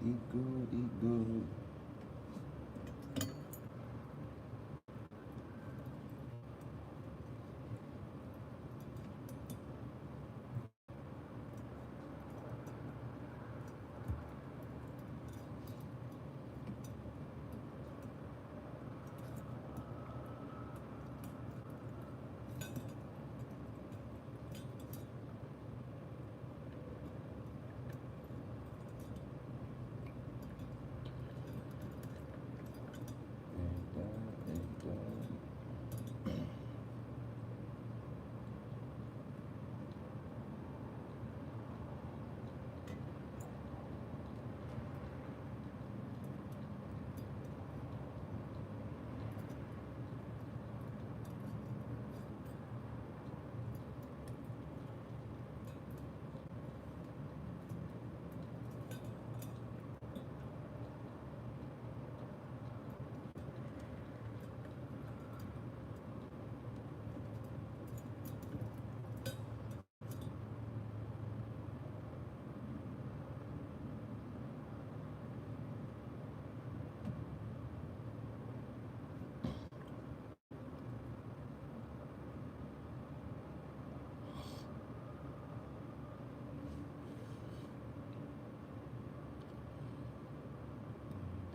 Eat good, eat good.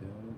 And,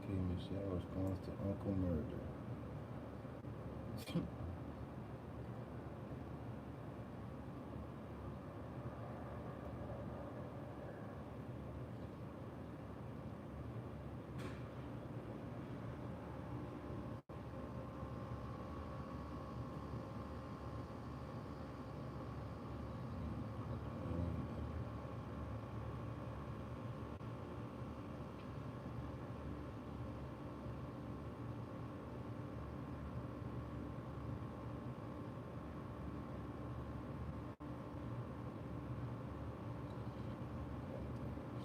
K. Michelle responds to Uncle Murder.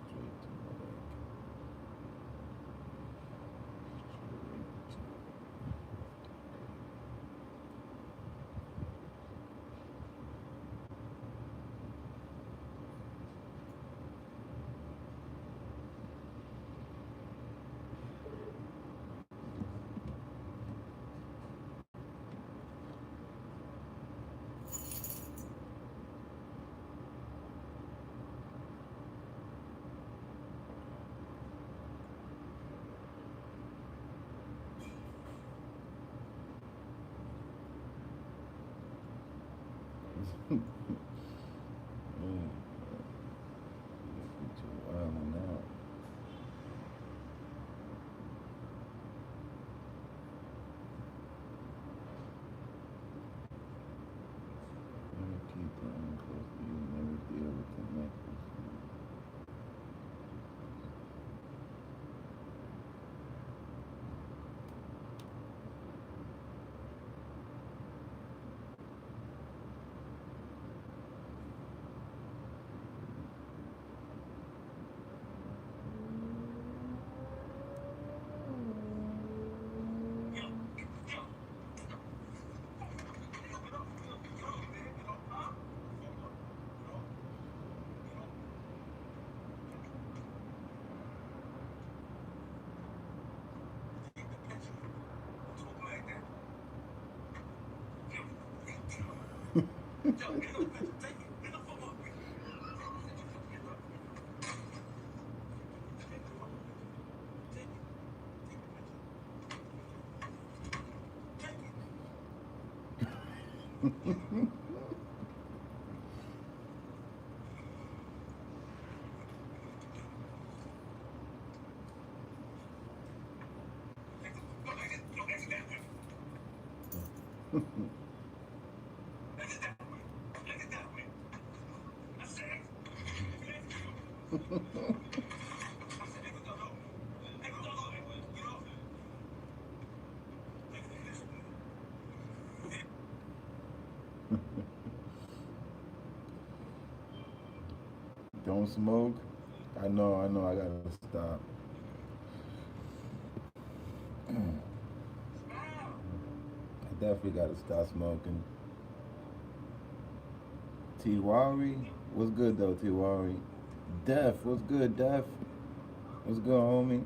Straight to my leg. Man, you too wild now. Keep them close to you, never deal with the necklace. Don't smoke. I know, I gotta stop. I definitely gotta stop smoking. Tiwari, what's good though, Tiwari? Def, what's good, Def? What's good, homie?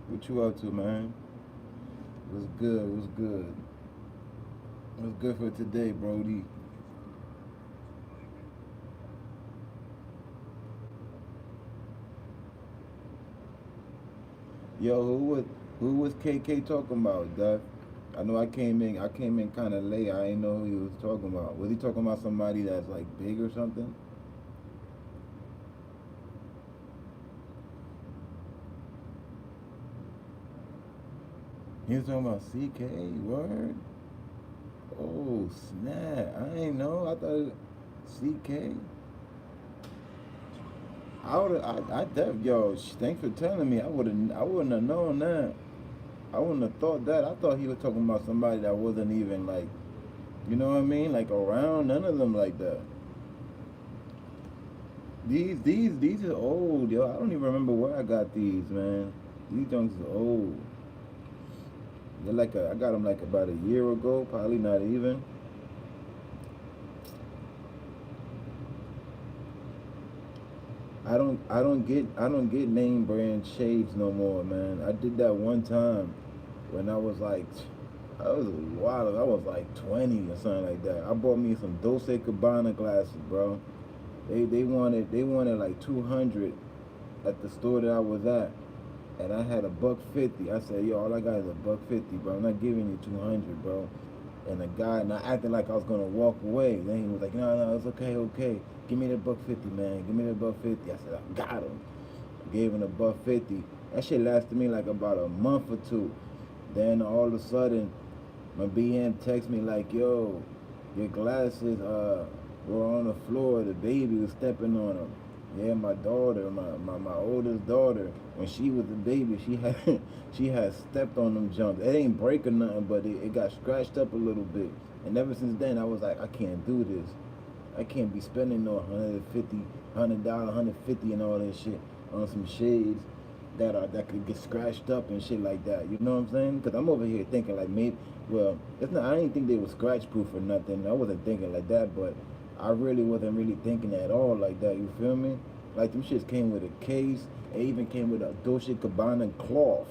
What you up to, man? What's good? What's good? What's good for today, Brody? Yo, who was KK talking about, Def? I know I came in kind of late. I didn't know who he was talking about. Was he talking about somebody that's like big or something? He was talking about CK. Word. Oh snap! I ain't know. I thought CK. Yo. Thanks for telling me. I wouldn't have known that. I wouldn't have thought that. I thought he was talking about somebody that wasn't even like, you know what I mean? Like around. None of them like that. These are old, yo. I don't even remember where I got these, man. These junks are old. I got them like about a year ago, probably not even. I don't get name brand shades no more, man. I did that one time when I was like, I was a while. I was like 20 or something like that. I bought me some Dolce Gabbana glasses, bro. They wanted like 200 at the store that I was at, and I had a $1.50. I said, yo, all I got is a $1.50, bro. I'm not giving you 200, bro. And the guy, and I acted like I was gonna walk away. Then he was like, no, it's okay, okay. Give me that $1.50, man. Give me that $1.50. I said, I got him. I gave him the $1.50. That shit lasted me like about a month or two. Then all of a sudden, my BM texts me like, yo, your glasses were on the floor. The baby was stepping on them. Yeah, my daughter, my oldest daughter, when she was a baby, she had stepped on them jumps. It ain't breaking nothing, but it got scratched up a little bit. And ever since then, I was like, I can't do this. I can't be spending no $150, $150 and all this shit on some shades that could get scratched up and shit like that. You know what I'm saying? Because I'm over here thinking like maybe, well, it's not. I didn't think they were scratch proof or nothing. I wasn't thinking like that, but I really wasn't really thinking at all like that. You feel me? Like them shits came with a case. It even came with a Dolce Gabbana cloth.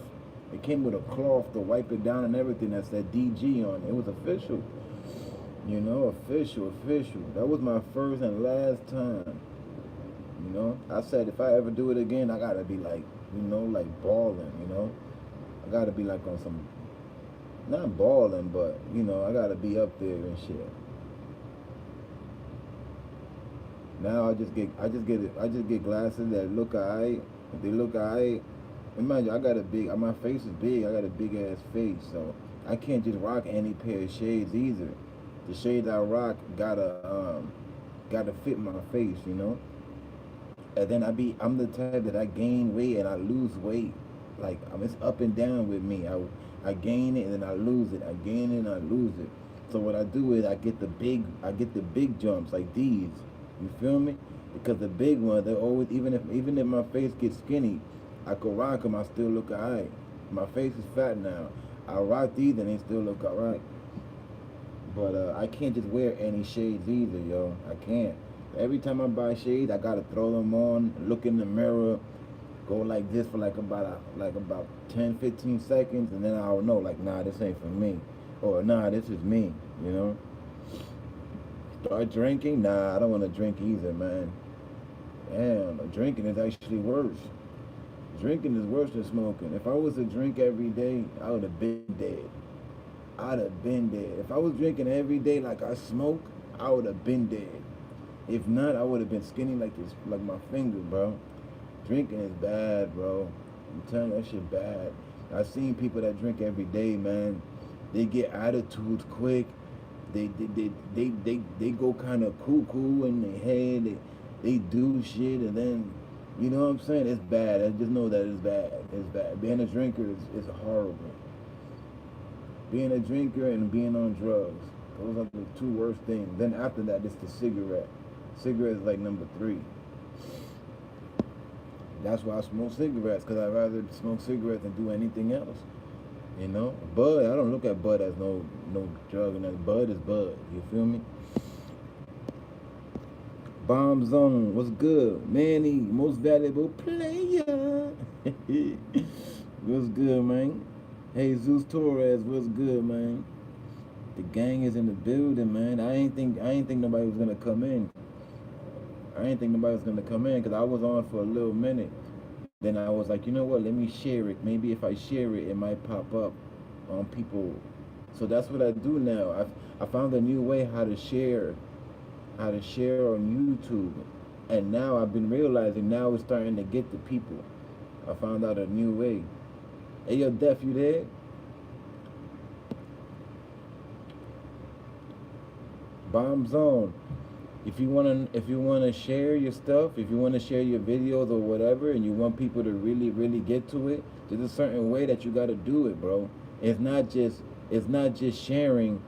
It came with a cloth to wipe it down and everything that said DG on it. It was official. You know, official. That was my first and last time. You know, I said if I ever do it again, I gotta be like, you know, like balling. You know, I gotta be like on some, not balling, but you know, I gotta be up there and shit. Now I just get glasses that look alright. If they look alright, imagine I got a big, my face is big. I got a big ass face, so I can't just rock any pair of shades either. The shades I rock gotta fit my face, you know. And then I'm the type that I gain weight and I lose weight. Like it's up and down with me. I gain it and then I lose it. I gain it and I lose it. So what I do is I get the big jumps like these. You feel me? Because the big ones, they're always, even if my face gets skinny, I could rock them. I still look alright. My face is fat now. I rock these and they still look alright. But I can't just wear any shades either, yo. I can't. Every time I buy shades, I gotta throw them on, look in the mirror, go like this for like about 10, 15 seconds, and then I'll know like, nah, this ain't for me, or nah, this is me, you know. start drinking? Nah, I don't want to drink either, man. Damn, drinking is actually worse. Drinking is worse than smoking. If I was to drink every day, I would have been dead. I'd have been dead. If I was drinking every day like I smoke, I would have been dead. If not, I would have been skinny like this, like my finger, bro. Drinking is bad, bro. I'm telling you, that shit bad. I've seen people that drink every day, man. They get attitudes quick. They go kind of cuckoo in their head. They do shit, and then, you know what I'm saying? It's bad. I just know that it's bad. It's bad. Being a drinker is horrible. Being a drinker and being on drugs. Those are the two worst things. Then after that, it's the cigarette. Cigarette is like number 3. That's why I smoke cigarettes, because I'd rather smoke cigarettes than do anything else. You know? Bud, I don't look at bud as no drug, and that bud is bud. You feel me? Bomb Zone, what's good? Manny, most valuable player. What's good, man? Hey, Zeus Torres, what's good, man? The gang is in the building, man. I ain't think nobody was gonna come in. Because I was on for a little minute. Then I was like, you know what? Let me share it. Maybe if I share it, it might pop up on people. So that's what I do now. I found a new way how to share on YouTube, and now I've been realizing now it's starting to get to people. I found out a new way. Hey, yo, Def, you there? Bomb Zone. If you wanna share your stuff, if you wanna share your videos or whatever, and you want people to really get to it, there's a certain way that you gotta do it, bro. It's not just sharing.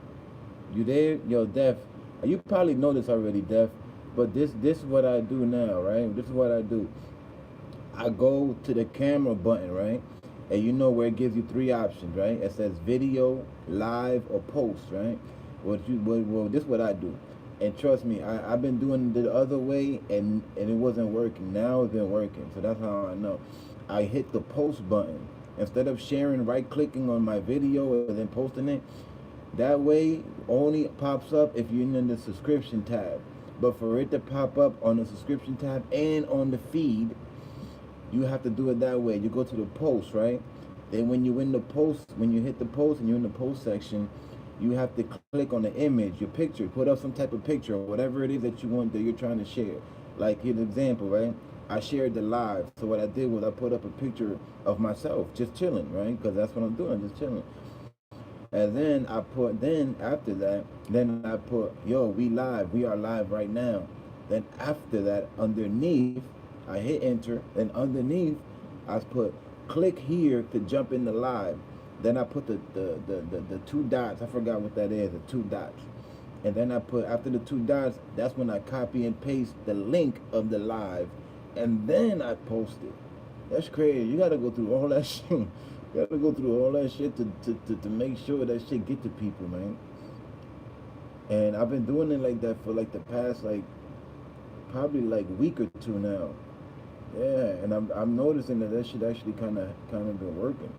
You there? Yo, Def. You probably know this already, Def. But this is what I do now, right? This is what I do. I go to the camera button, right? And you know where it gives you 3 options, right? It says video, live, or post, right? Well, this is what I do. And trust me, I've been doing it the other way, and it wasn't working. Now it's been working, so that's how I know. I hit the post button. Instead of sharing, right-clicking on my video and then posting it, that way only pops up if you're in the subscription tab. But for it to pop up on the subscription tab and on the feed, you have to do it that way. You go to the post, right? Then when you hit the post and you're in the post section, you have to click on the image, your picture, put up some type of picture or whatever it is that you want, that you're trying to share. Like, here's an example, right? I shared the live. So what I did was I put up a picture of myself just chilling, right? Because that's what I'm doing, just chilling. And then after that, I put, yo, we are live right now. Then after that, underneath, I hit enter, and underneath, I put, click here to jump in the live. Then I put the 2 dots. I forgot what that is, the 2 dots. And then I put, after the 2 dots, that's when I copy and paste the link of the live. And then I post it. That's crazy. You gotta go through all that shit. You gotta go through all that shit to make sure that shit get to people, man. And I've been doing it like that for like the past, like, probably like week or 2 now. Yeah, and I'm noticing that shit actually kind of been working.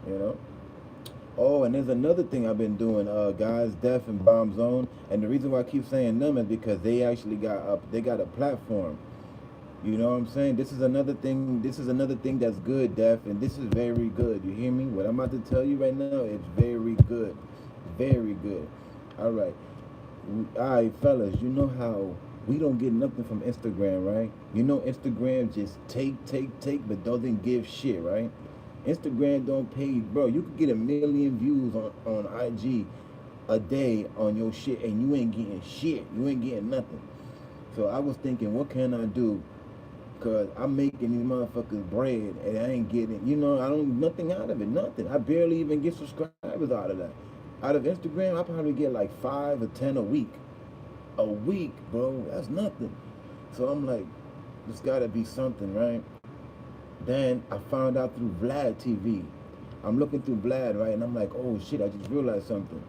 You know. Oh, and there's another thing I've been doing, guys, Def and Bomb Zone, and the reason why I keep saying them is because they actually got a platform. You know what I'm saying? This is another thing that's good, Def, and this is very good. You hear me? What I'm about to tell you right now is very good. Very good. All right, fellas, you know how we don't get nothing from Instagram, right? You know Instagram just take, but doesn't give shit, right? Instagram don't pay you, bro. You could get 1 million views on IG a day on your shit, and you ain't getting shit. You ain't getting nothing. So I was thinking, what can I do? Cause I'm making these motherfuckers bread, and I ain't getting, nothing out of it, nothing. I barely even get subscribers out of that. Out of Instagram, I probably get like 5 or 10 a week. A week, bro. That's nothing. So I'm like, there's gotta be something, right? Then I found out through Vlad TV. I'm looking through Vlad, right? And I'm like, oh shit, I just realized something.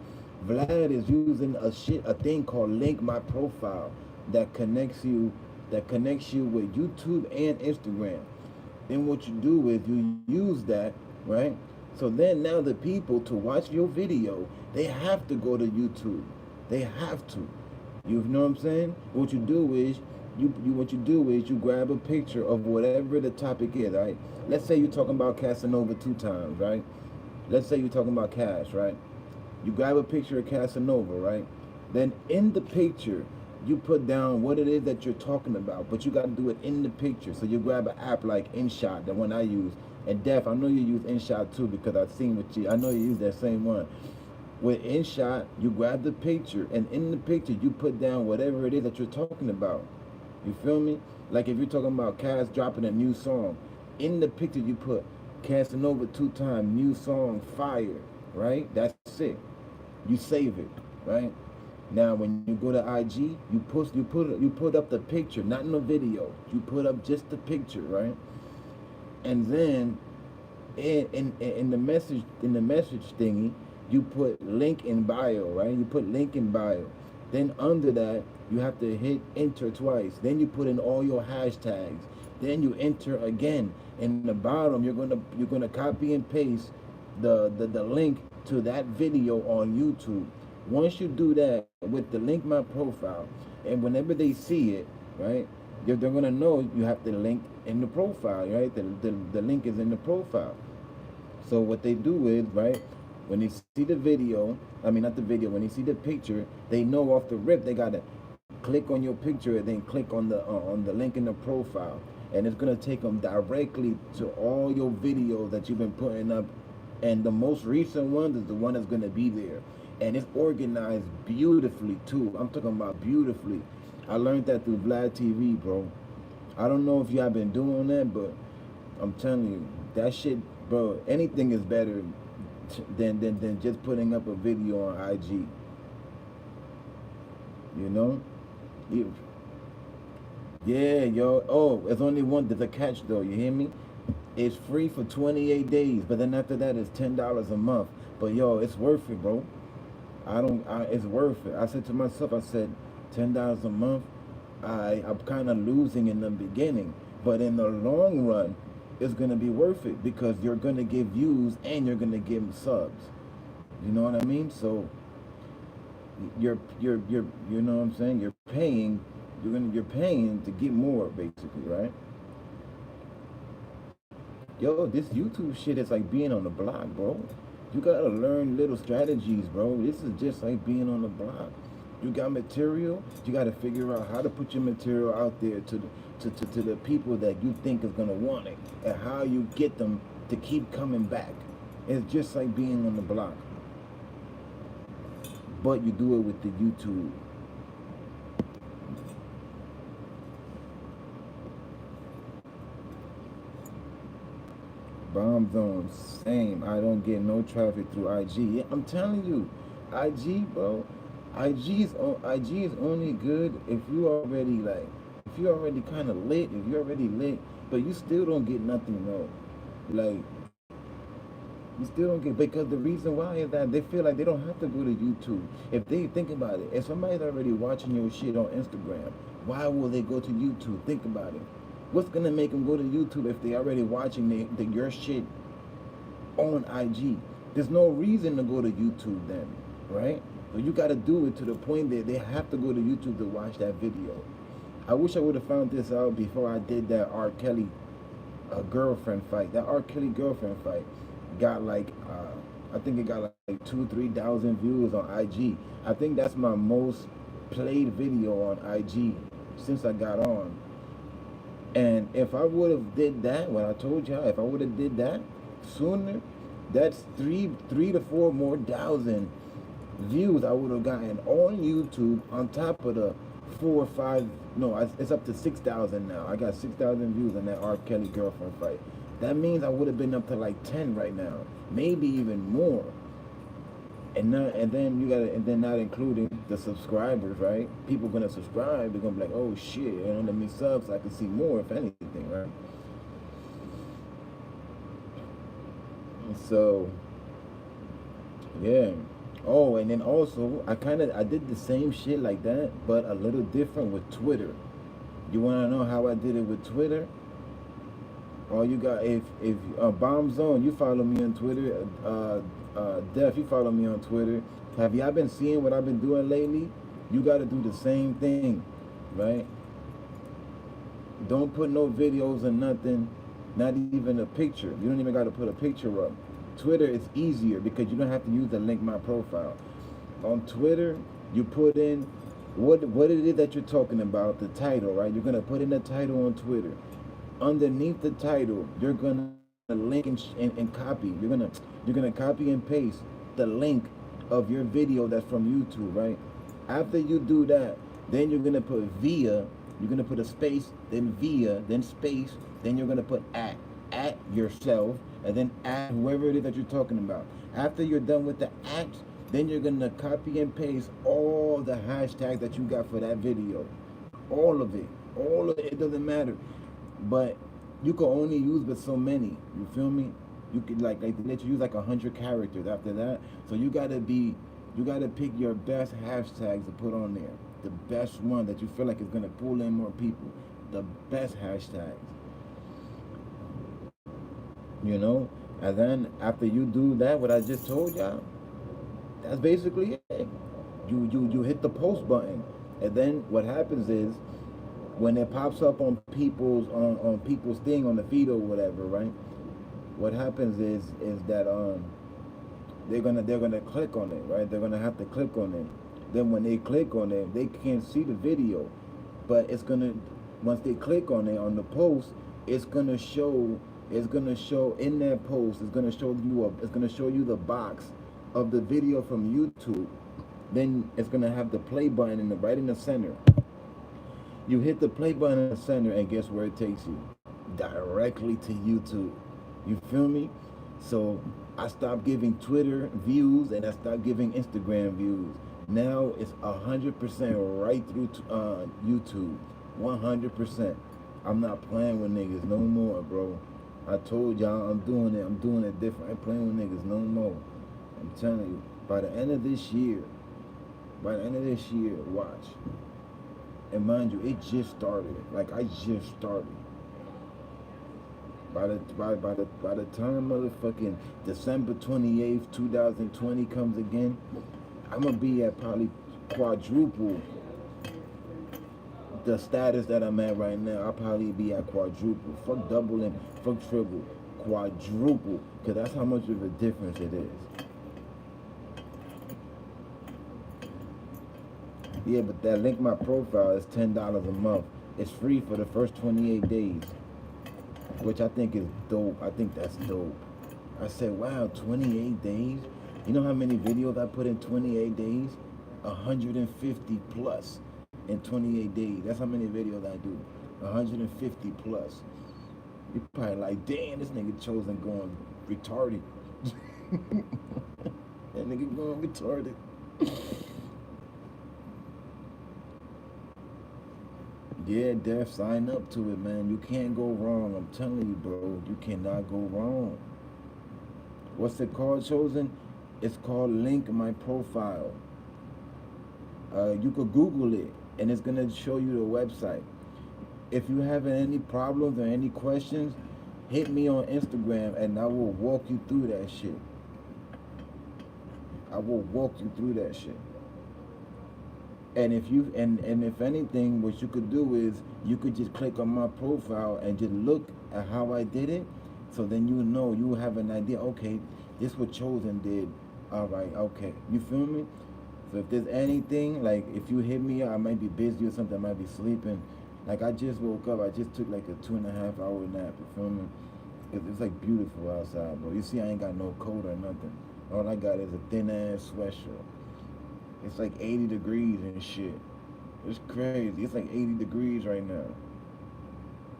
Vlad is using a thing called Link My Profile that connects you with YouTube and Instagram. Then what you do is you use that, right? So then now the people to watch your video, they have to go to YouTube. They have to. You know what I'm saying? What you do is you grab a picture of whatever the topic is, right? Let's say you're talking about Casanova 2 times, right? Let's say you're talking about Cash, right? You grab a picture of Casanova, right? Then in the picture, you put down what it is that you're talking about, but you got to do it in the picture. So you grab an app like InShot, the one I use, and Def, I know you use InShot too because I've seen what you. I know you use that same one. With InShot, you grab the picture, and in the picture, you put down whatever it is that you're talking about. You feel me? Like if you're talking about Cass dropping a new song, in the picture you put Casanova 2 times new song fire, right? That's it. You save it, right? Now when you go to IG, you put up the picture, not in the video. You put up just the picture, right? And then in the message thingy, you put link in bio, right? You put link in bio. Then under that, you have to hit enter twice. Then you put in all your hashtags. Then you enter again. In the bottom, you're gonna copy and paste the link to that video on YouTube. Once you do that with the link my profile, and whenever they see it, right, they're gonna know you have the link in the profile, right? The link is in the profile. So what they do is, right, when they see the video, I mean not the video, when they see the picture, they know off the rip they gotta click on your picture and then click on the link in the profile, and it's gonna take them directly to all your videos that you've been putting up, and the most recent one is the one that's gonna be there, and it's organized beautifully too. I'm talking about beautifully. I learned that through Vlad TV, bro. I don't know if you have been doing that, but I'm telling you, that shit, bro, anything is better than just putting up a video on IG. You know? Yeah, yo. Oh, it's only one. There's a catch though. You hear me? It's free for 28 days, but then after that, it's $10 a month. But yo, it's worth it, bro. It's worth it. I said to myself, I said, $10 a month. I'm kind of losing in the beginning, but in the long run, it's gonna be worth it because you're gonna get views and you're gonna get subs. You know what I mean? So you're you know what I'm saying? You're paying to get more basically, right? Yo, this YouTube shit is like being on the block, bro. You gotta learn little strategies, bro. This is just like being on the block. You got material, you gotta figure out how to put your material out there to the people that you think is gonna want it, and how you get them to keep coming back. It's just like being on the block, but you do it with the YouTube. Bomb zone, same. I don't get no traffic through IG. Yeah, I'm telling you, IG, bro. IG is only good if you already like, if you already kind of lit, if you're already lit, but you still don't get nothing though. Like you still don't get, because the reason why is that they feel like they don't have to go to YouTube. If they think about it, if somebody's already watching your shit on Instagram, why will they go to YouTube? Think about it. What's gonna make them go to YouTube if they already watching your shit on IG? There's no reason to go to YouTube then, right? So you gotta do it to the point that they have to go to YouTube to watch that video. I wish I would have found this out before I did that R. Kelly girlfriend fight. That R. Kelly girlfriend fight got like, I think it got like 2,000-3,000 views on IG. I think that's my most played video on IG since I got on. And if I would have did that, what I told y'all, if I would have did that sooner, that's three to four more thousand views I would have gotten on YouTube on top of the 4 or 5. No, it's up to 6,000 now. I got 6,000 views on that R. Kelly girlfriend fight. That means I would have been up to like 10 right now, maybe even more. And then not including the subscribers, right? People gonna subscribe. They're gonna be like, oh shit, and let me sub so I can see more, if anything, right? So yeah. Oh, and then also I did the same shit like that, but a little different with Twitter. You wanna know how I did it with Twitter? All you got, if Bomb Zone, you follow me on Twitter. Def, you follow me on Twitter. Have y'all been seeing what I've been doing lately? You got to do the same thing, right? Don't put no videos or nothing, not even a picture. You don't even got to put a picture up. Twitter is easier because you don't have to use the link my profile. On Twitter, you put in what it is that you're talking about, the title, right? You're gonna put in the title on Twitter. Underneath the title, you're gonna link and copy. You're gonna copy and paste the link of your video that's from YouTube, right? After you do that, then you're gonna put via. You're gonna put a space, then via, then space, then you're gonna put at yourself, and then at whoever it is that you're talking about. After you're done with the at, then you're gonna copy and paste all the hashtags that you got for that video. All of it. All of it. It doesn't matter. But you can only use but so many. You feel me? You could like they let you use like 100 characters after that. So you gotta pick your best hashtags to put on there. The best one that you feel like is gonna pull in more people. The best hashtags. You know? And then after you do that, what I just told y'all, that's basically it. You hit the post button. And then what happens is when it pops up on people's thing on the feed or whatever, right? What happens is that they're gonna click on it, right? They're gonna have to click on it. Then when they click on it, they can't see the video, but it's gonna once they click on it on the post, it's gonna show in that post. It's gonna show you the box of the video from YouTube. Then it's gonna have the play button right in the center. You hit the play button in the center, and guess where it takes you? Directly to YouTube. You feel me? So I stopped giving Twitter views and I stopped giving Instagram views. Now it's 100% right through YouTube. 100%. I'm not playing with niggas no more, bro. I told y'all I'm doing it different. I ain't playing with niggas no more. I'm telling you, by the end of this year, watch. And mind you, it just started. Like I just started. By the time motherfucking December 28th, 2020 comes again, I'm gonna be at probably quadruple the status that I'm at right now. I'll probably be at quadruple. Fuck double and fuck triple. Quadruple. Cause that's how much of a difference it is. Yeah, but that link my profile is $10 a month. It's free for the first 28 days. Which I think is dope. I think that's dope. I said, wow, 28 days? You know how many videos I put in 28 days? 150 plus in 28 days. That's how many videos I do. 150 plus. You're probably like, damn, this nigga Chosen going retarded. That nigga going retarded. Yeah, Def, sign up to it, man. You can't go wrong. I'm telling you, bro. You cannot go wrong. What's it called, Chosen? It's called Link My Profile. You could Google it, and it's going to show you the website. If you have any problems or any questions, hit me on Instagram, and I will walk you through that shit. I will walk you through that shit. And if you and if anything, what you could do is you could just click on my profile and just look at how I did it. So then you have an idea. Okay, this what Chosen did. All right, okay, you feel me? So if there's anything, like if you hit me, I might be busy or something. I might be sleeping. Like I just woke up. I just took like a 2.5 hour nap. You feel me? It's like beautiful outside, bro. You see, I ain't got no coat or nothing. All I got is a thin ass sweatshirt. It's like 80 degrees and shit. It's crazy. It's like 80 degrees right now.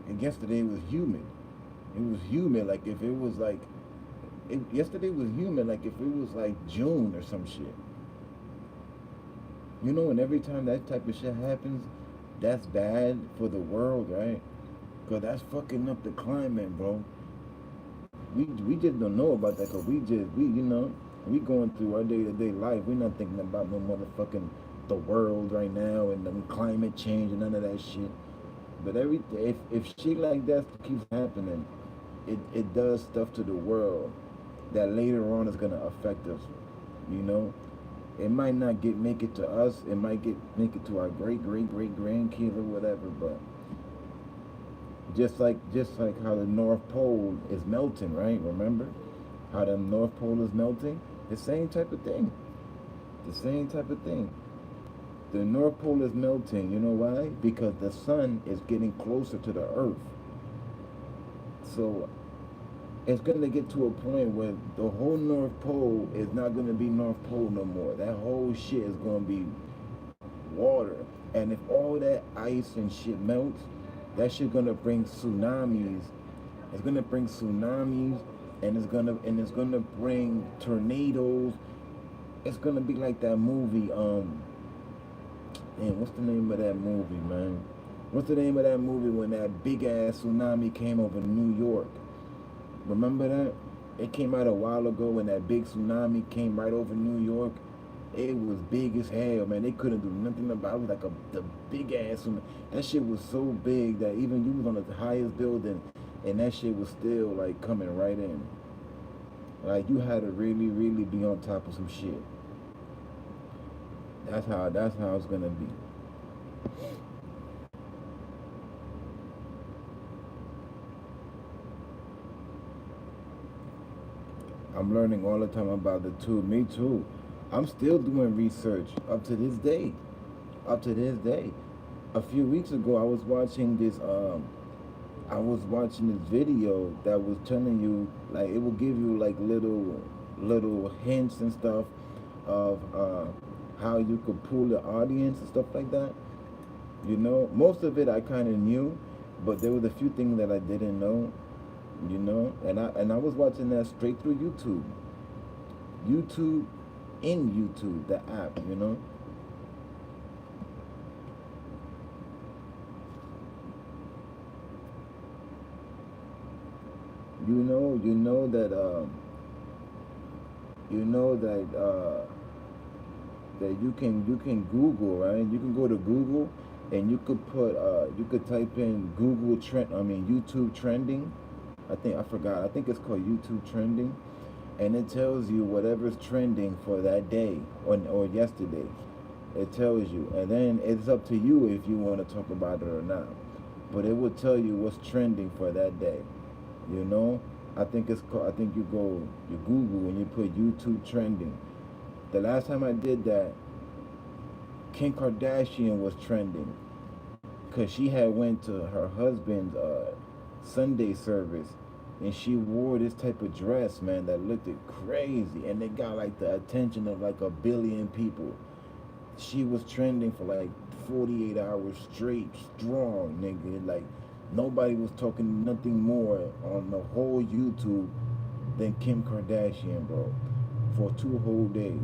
And yesterday it was humid. It was humid like if it was like... yesterday was humid like if it was like June or some shit. You know, and every time that type of shit happens, that's bad for the world, right? Because that's fucking up the climate, bro. We just don't know about that because we going through our day-to-day life. We're not thinking about no motherfucking the world right now and the climate change and none of that shit. But if shit like that keeps happening, it does stuff to the world that later on is gonna affect us, you know? It might not make it to us. It might make it to our great grandkids or whatever. But just like how the North Pole is melting, right? Remember how the North Pole is melting? The same type of thing. The same type of thing. The North Pole is melting. You know why? Because the sun is getting closer to the Earth. So it's going to get to a point where the whole North Pole is not going to be North Pole no more. That whole shit is going to be water. And if all that ice and shit melts, that shit going to bring tsunamis. It's going to bring tsunamis, and it's going to bring tornadoes. It's going to be like that movie and what's the name of that movie, man? What's the name of that movie when that big ass tsunami came over New York? Remember that? It came out a while ago when that big tsunami came right over New York. It was big as hell, man. They couldn't do nothing about it. It was like the big ass tsunami. That shit was so big that even you was on the highest building and that shit was still like coming right in. Like you had to really be on top of some shit. That's how it's gonna be. I'm learning all the time about the tube. Me too. I'm still doing research up to this day. Up to this day. A few weeks ago, I was watching this. I was watching this video that was telling you, like, it will give you like little hints and stuff of how you could pull the audience and stuff like that. You know, most of it I kind of knew, but there was a few things that I didn't know. You know, and I was watching that straight through YouTube. YouTube, the app. You know. You know that that you can Google, right? You can go to Google and you could type in Google trend. I mean YouTube trending. I forgot. I think it's called YouTube trending, and it tells you whatever's trending for that day or yesterday. It tells you, and then it's up to you if you want to talk about it or not. But it will tell you what's trending for that day. You know, I think it's called. I think you Google and you put YouTube trending. The last time I did that, Kim Kardashian was trending because she had went to her husband's Sunday service, and she wore this type of dress, man, that looked crazy, and it got like the attention of like 1 billion people. She was trending for like 48 hours straight, strong, nigga. Like nobody was talking nothing more on the whole YouTube than Kim Kardashian, bro, for 2 whole days.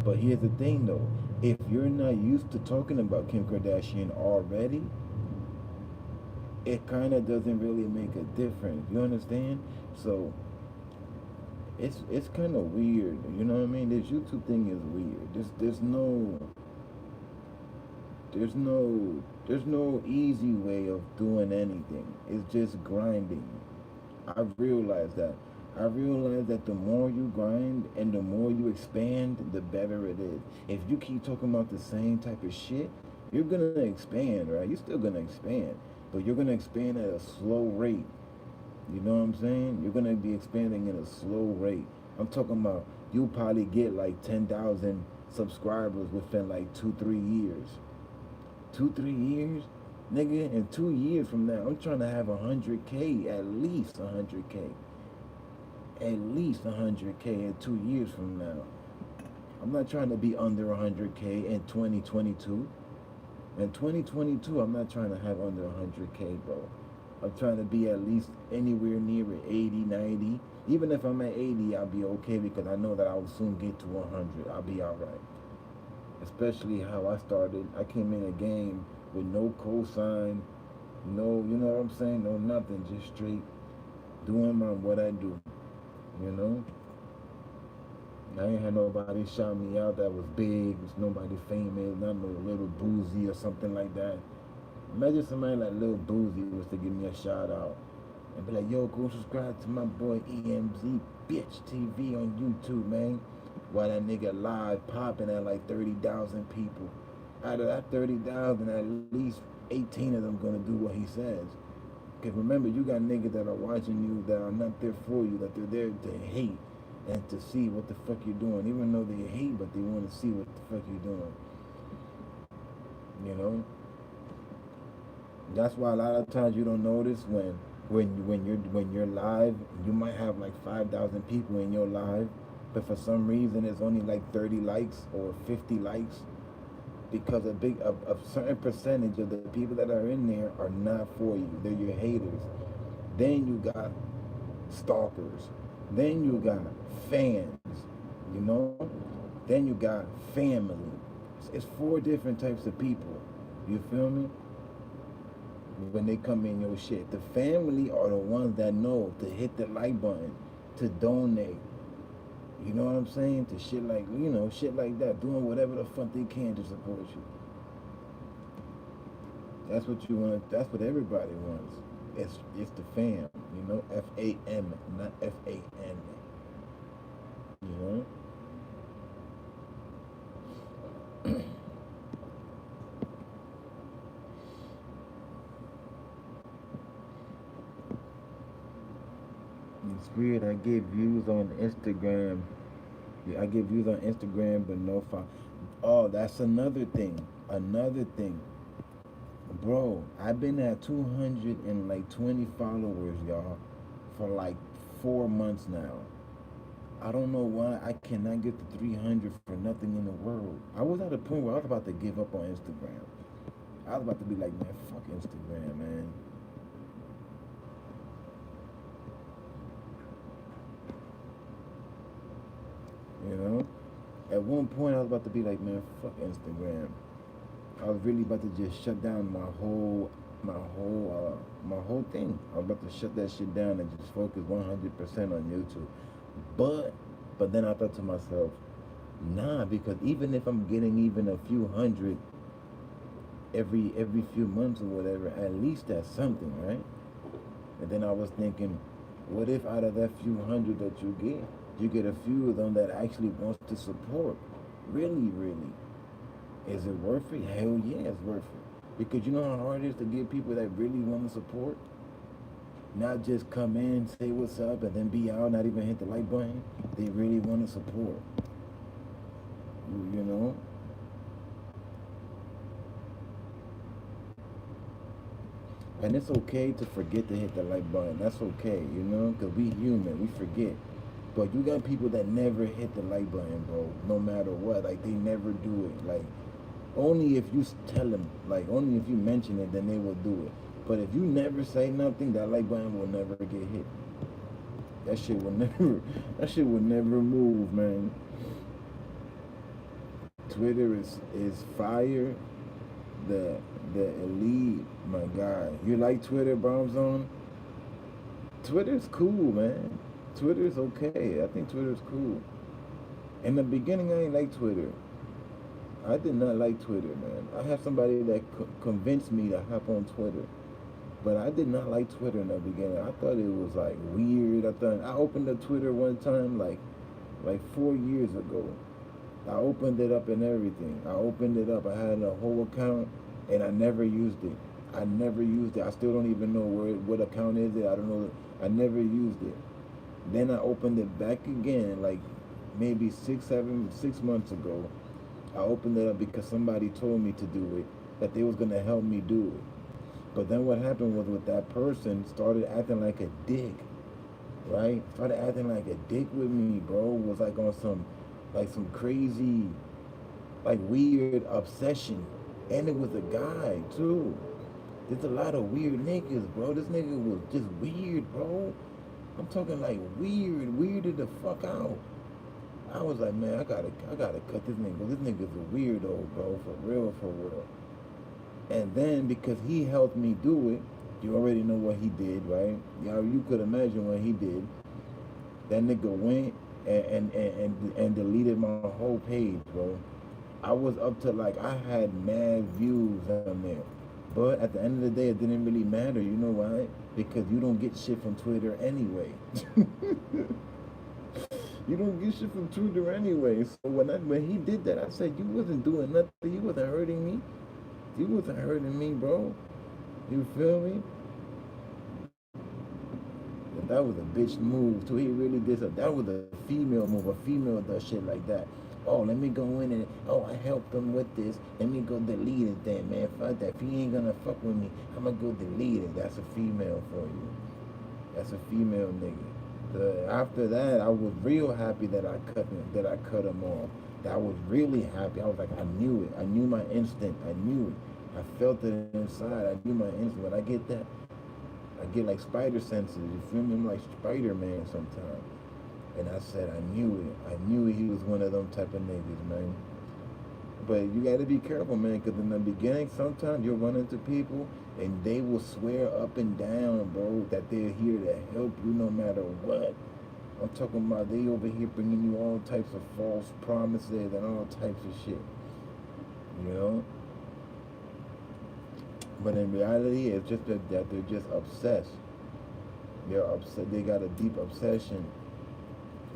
But here's the thing, though. If you're not used to talking about Kim Kardashian already, it kind of doesn't really make a difference. You understand? So it's kind of weird. You know what I mean? This YouTube thing is weird. There's no easy way of doing anything. It's just grinding. I've realized that. I realized that the more you grind and the more you expand, the better it is. If you keep talking about the same type of shit, you're gonna expand, right? You're still gonna expand, but you're gonna expand at a slow rate. You know what I'm saying? You're gonna be expanding at a slow rate. I'm talking about you'll probably get like 10,000 subscribers within like 2-3 years. 2-3 years, nigga. In 2 years from now, I'm trying to have 100K, at least 100K. At least 100K in 2 years from now. I'm not trying to be under 100K in 2022. In 2022, I'm not trying to have under 100K, bro. I'm trying to be at least anywhere near 80, 90. Even if I'm at 80, I'll be okay because I know that I will soon get to 100. I'll be all right. Especially how I started. I came in a game with no cosign, no, you know what I'm saying? No nothing, just straight doing what I do. You know, I ain't had nobody shout me out that was big. There's nobody famous, not no little boozy or something like that. Imagine somebody like Lil Boozy was to give me a shout out and be like, yo, go subscribe to my boy EmZ Bitch TV on YouTube, man. while that nigga live popping at like 30,000 people. Out of that 30,000, at least 18 of them gonna do what he says. Because remember, you got niggas that are watching you that are not there for you, that they're there to hate and to see what the fuck you're doing. Even though they hate, but they want to see what the fuck you're doing. You know? That's why a lot of times you don't notice when you're live, you might have like 5,000 people in your live, but for some reason it's only like 30 likes or 50 likes. Because a certain percentage of the people that are in there are not for you. They're your haters. Then you got stalkers. Then you got fans, you know? Then you got family. It's 4 different types of people. You feel me? When they come in your shit. The family are the ones that know to hit the like button, to donate. You know what I'm saying? To shit like, you know, shit like that. Doing whatever the fuck they can to support you. That's what you want. That's what everybody wants. It's the fam. You know? F-A-M, not F-A-N. You know? It's weird. I get views on Instagram. Yeah, I get views on Instagram, but no follow. Oh, that's another thing. Another thing. Bro, I've been at 220 followers, y'all, for like 4 months now. I don't know why I cannot get to 300 for nothing in the world. I was at a point where I was about to give up on Instagram. I was about to be like, man, fuck Instagram, man. You know? At one point I was about to be like, man, fuck Instagram. I was really about to just shut down my whole thing. I was about to shut that shit down and just focus 100% on YouTube. But then I thought to myself, nah, because even if I'm getting even a few hundred every few months or whatever, at least that's something, right? And then I was thinking, what if out of that few hundred that you get a few of them that actually wants to support? Really, really. Is it worth it? Hell yeah, it's worth it. Because you know how hard it is to get people that really want to support? Not just come in, say what's up, and then be out, not even hit the like button. They really want to support. You know? And it's okay to forget to hit the like button. That's okay, you know? Because we human, we forget. But you got people that never hit the like button, bro. No matter what. Like, they never do it. Like, only if you tell them. Like, only if you mention it, then they will do it. But if you never say nothing, that like button will never get hit. That shit will never move, man. Twitter is fire. The elite, my guy. You like Twitter, Bomb Zone? Twitter's cool, man. Twitter's okay. I think Twitter's cool. In the beginning, I ain't like Twitter. I did not like Twitter, man. I have somebody that convinced me to hop on Twitter. But I did not like Twitter in the beginning. I thought it was like weird. I opened up Twitter one time like 4 years ago. I opened it up and everything. I opened it up. I had a whole account and I never used it. I never used it. I still don't even know what account is it. I don't know. I never used it. Then I opened it back again like maybe 6 months ago. I opened it up because somebody told me to do it, that they was gonna help me do it. But then what happened was with that person started acting like a dick, right? Started acting like a dick with me, bro. Was like on some crazy, like weird obsession. And it was a guy too. There's a lot of weird niggas, bro. This nigga was just weird, bro. I'm talking like weirded the fuck out. I was like, man, I gotta cut this nigga. This nigga's a weirdo, bro, for real. And then because he helped me do it, you already know what he did, right? You could imagine what he did. That nigga went and deleted my whole page, bro. I was up to like, I had mad views on there. But at the end of the day, it didn't really matter. You know why? Because you don't get shit from Twitter anyway. You don't get shit from Twitter anyway. So when he did that, I said, you wasn't doing nothing. You wasn't hurting me. You wasn't hurting me, bro. You feel me? And that was a bitch move too. He really did so. That was a female move. A female does shit like that. Oh, let me go in and I helped them with this. Let me go delete it then, man. Fuck that. If he ain't gonna fuck with me, I'ma go delete it. That's a female for you. That's a female nigga. After that, I was real happy that I cut him off. That I was really happy. I was like, I knew it. I knew my instinct. I knew it. I felt it inside. I knew my instinct. When I get that, I get like spider senses. You feel me? I'm like Spider-Man sometimes. And I said, I knew it. I knew he was one of them type of niggas, man. But you got to be careful, man, because in the beginning, sometimes you'll run into people and they will swear up and down, bro, that they're here to help you no matter what. I'm talking about they over here bringing you all types of false promises and all types of shit, you know? But in reality, it's just that they're just obsessed. They're upset. They got a deep obsession,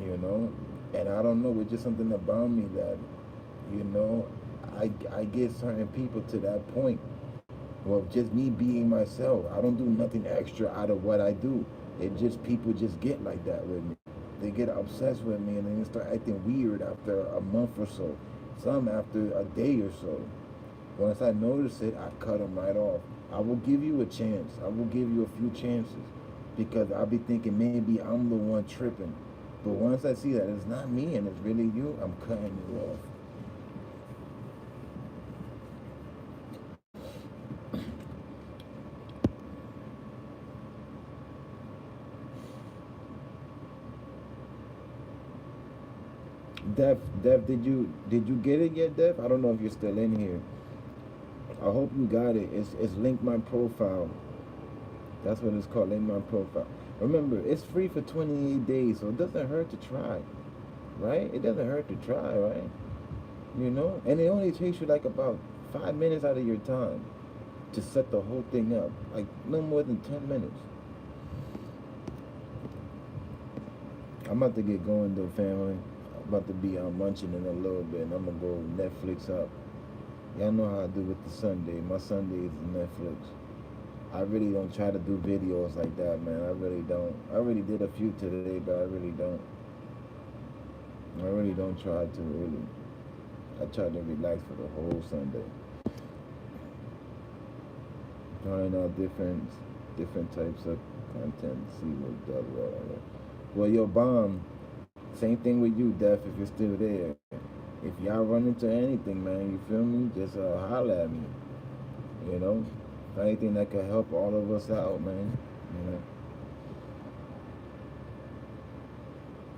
you know? And I don't know, it's just something about me that, you know, I get certain people to that point. Well, just me being myself. I don't do nothing extra out of what I do. It just, people just get like that with me. They get obsessed with me and then they start acting weird after a month or so. Some after a day or so. Once I notice it, I cut them right off. I will give you a chance. I will give you a few chances because I'll be thinking maybe I'm the one tripping. But once I see that it's not me and it's really you, I'm cutting it off. Def, did you get it yet, Def? I don't know if you're still in here. I hope you got it. It's link my profile. That's what it's called, link my profile. Remember, it's free for 28 days, so it doesn't hurt to try, right? It doesn't hurt to try, right? You know, and it only takes you like about 5 minutes out of your time to set the whole thing up, like no more than 10 minutes. I'm about to get going though, family. I'm about to be munching in a little bit, and I'm gonna go Netflix up. Y'all know how I do with the Sunday. My Sunday is Netflix. I really don't try to do videos like that, man. I really don't. I already did a few today, but I really don't. I really don't try to, really. I try to relax for the whole Sunday. Trying out different types of content, see what does well. Well, yo, Bomb, same thing with you, Def, if you're still there. If y'all run into anything, man, you feel me? Just holler at me. You know? Anything that could help all of us out, man. You know?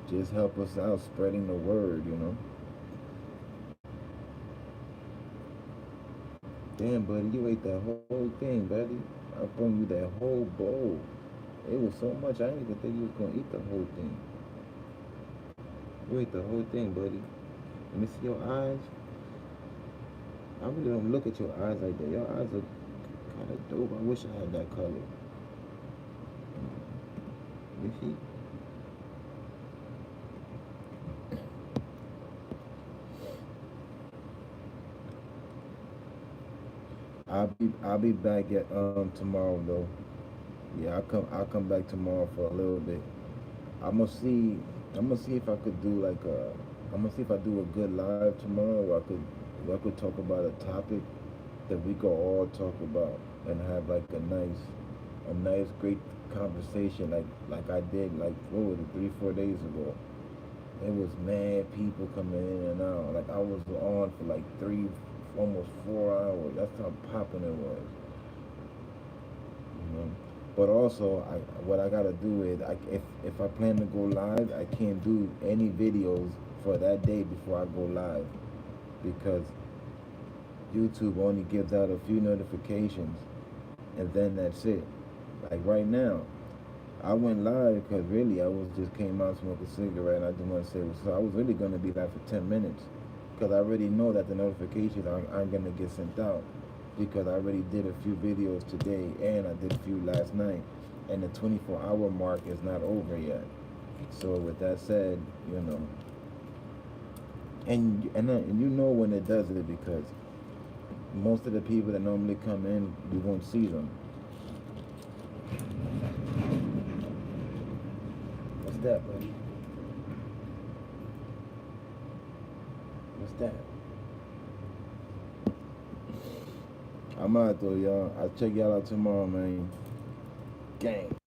Just help us out spreading the word, you know? Damn, buddy, you ate that whole thing, buddy. I brought you that whole bowl. It was so much, I didn't even think you was gonna eat the whole thing. You ate the whole thing, buddy. Let me see your eyes. I really don't look at your eyes like that. Your eyes are kind of dope. I wish I had that color. You see? I'll be back at tomorrow though. Yeah, I'll come back tomorrow for a little bit. I'm gonna see if I could do like I'm gonna see if I do a good live tomorrow where I could talk about a topic that we could all talk about and have like a nice great conversation like I did like what was it 3-4 days ago. It was mad people coming in and out. Like I was on for like almost 4 hours. That's how popping it was. You know? But also, what I gotta do is, if I plan to go live, I can't do any videos for that day before I go live, because YouTube only gives out a few notifications, and then that's it. Like right now, I went live because really I was just came out smoking a cigarette, and I just want to say, so I was really gonna be live for 10 minutes, because I already know that the notifications aren't gonna get sent out. Because I already did a few videos today and I did a few last night, and the 24-hour mark is not over yet. So with that said, you know, and you know when it does it because most of the people that normally come in, you won't see them. What's that, buddy? What's that? I'm out though, y'all. I'll check y'all out tomorrow, man. Gang.